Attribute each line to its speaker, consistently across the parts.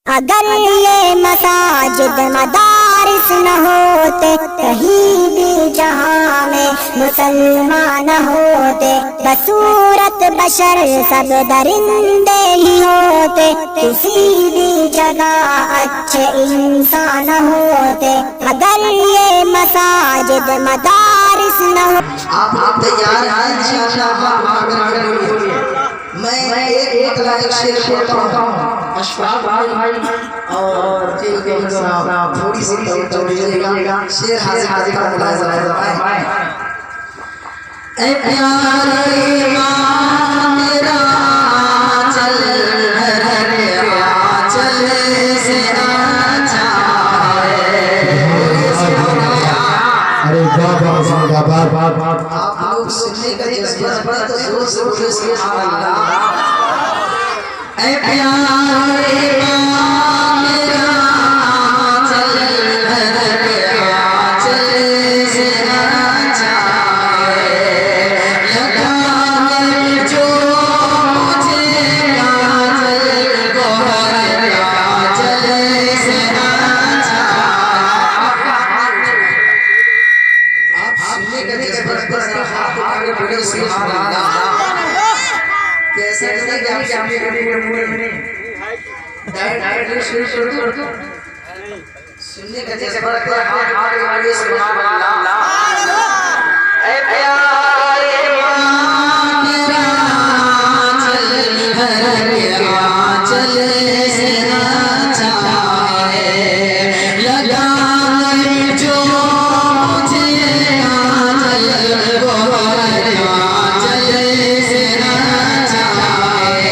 Speaker 1: अगर ये मसाजिद मदारिस न होते, कहीं भी जहाँ में मुसलमान न होते, बसूरत बशर सब दरिंदे ही होते, किसी भी जगह अच्छे इंसान होते। अगर ये मसाजिद मदारिस न हो।
Speaker 2: आप तैयार हैं इंशाअल्लाह? मैं एक शेर पढ़ता हूँ, अशफाक भाई और थोड़ी सी तवज्जो दीजिएगा। शेर हाजिर का मुलाहिजा फरमाएं। ऐ प्यारे इमाम मेरा चल से अच्छा है।
Speaker 3: अरे
Speaker 2: आप लोग सुनने का जज्बा है तो जोर से बोलिए सुभान अल्लाह। ऐ प्यारे इमाम मेरा चल से अच्छा है। लगा जो मुझे काजल गोहर चल से अच्छा। आप सुनने का जज्बा है, हाथ आगे बढ़े सुभान अल्लाह। कैसे लगे डायरेक्ट शुरू कर दो। सुनने का जज्बा है, हाथ आगे बढ़े सुभान अल्लाह। ऐ प्यारे इमाम मेरा चल से अच्छा है। लगा जो मुझे काजल गोहर चल से अच्छा है।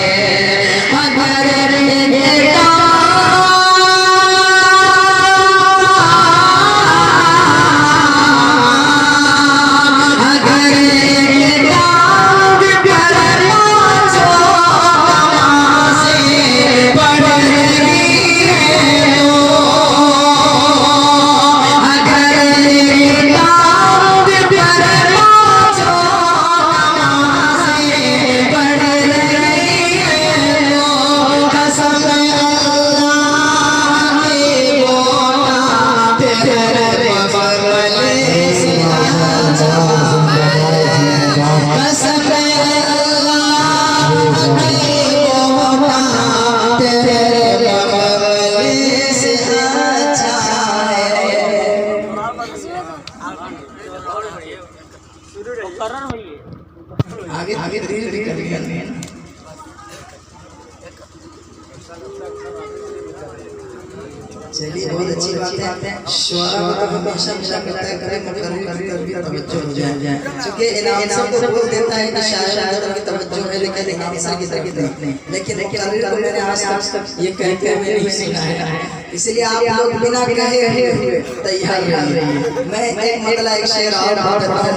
Speaker 2: अगर आगे धीरे करनी है। चलिए बहुत अच्छी बात है। शुआरा को तो हमेशा मिला करता है, करें मुकर्रिर की तवज्जो हो जाए। क्योंकि इनाम सबको बोल देता है कि शायर की तवज्जो है, लेकिन आंसर की तरफ नहीं। लेकिन मुकर्रिर को मैंने आज तक ये कहते हुए नहीं सुना है। इसलिए आप लोग बिना कहे हुए तैयार रहिए। मैं एक मतलब एक शेर और पढ़ता हूं,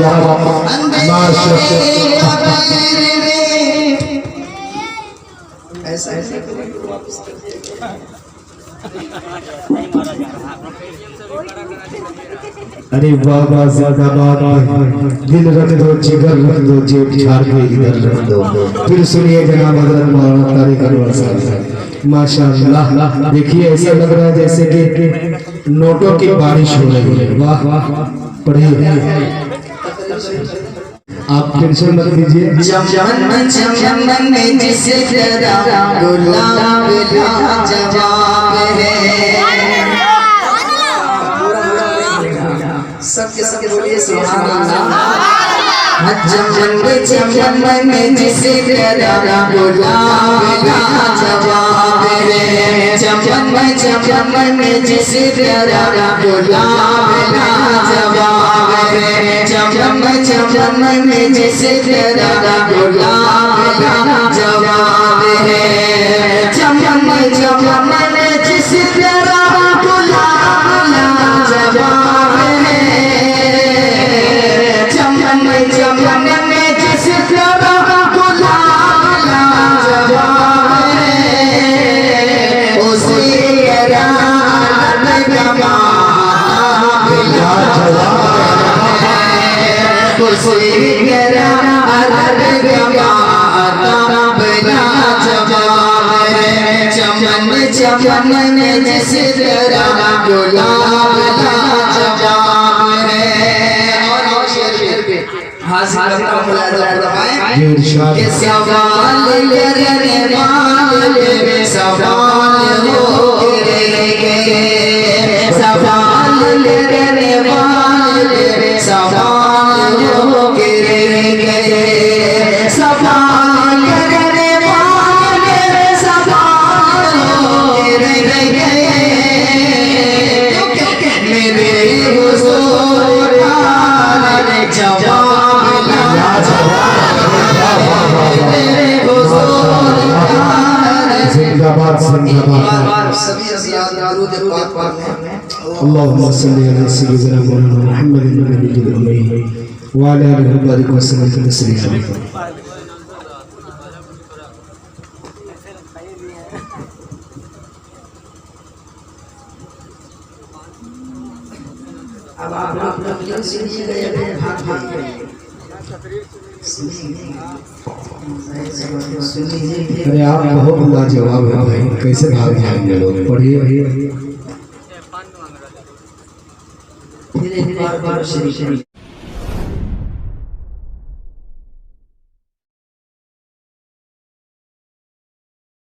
Speaker 3: माशाअल्लाह माशाअल्लाह।
Speaker 2: ऐसा ऐसा करेंगे वापस कर दिया।
Speaker 3: अरे वाह वाह जिंदाबाद, दिल रख दो जिगर रख दो जेब झाड़ के इधर रख दो। फिर सुनिए जनाब हजरत मौलाना तारिक अनवर साहब, माशाअल्लाह। देखिए ऐसा लग रहा है जैसे कि नोटों की बारिश हो रही है। वाह वाह, पढ़िए आप टेंशन मत लीजिए।
Speaker 2: चमन में जिसे तेरा गुलाब जवाब है। सबके सबके बोलिए सुभान अल्लाह। चमन में जिसे तेरा गुलाब जवाब है। चमन में जिसे तेरा गुलाब जवाब है। चमन में जिसे तेरा गुलाब जवाब है। चमन में जिसे तेरा गुलाब जवाब है। चमन में जिसे तेरा गुलाब जवाब है। उसी चमन में जिसे तेरा गुलाब जवाब है। और शेर पे हाजिर करता हूं कि सवाल करने वाले सवाल हो गए। सवाल करने वाले सवाल हो गए। सवाल करने वाले सवाल हो गए। मेरे हुजूर ने जवाब
Speaker 3: जिंदाबाद जिंदाबाद।
Speaker 2: सभी अज़ियात दरूद पाक पढ़ने।
Speaker 3: अल्लाहुम्मा सल्ली अला सय्यिदिना मौलाना मुहम्मद नबिय्यिल उम्मी व अला आलिहि व बारिक वसल्लम तस्लीमा।
Speaker 2: अब आप लोग सुनिएगा या भाग भाग सुनिए।
Speaker 3: अरे आप बहुत लाजवाब है भाई, कैसे भाग जाएंगे लोग। पढ़िए
Speaker 2: फिर एक बार शरीफ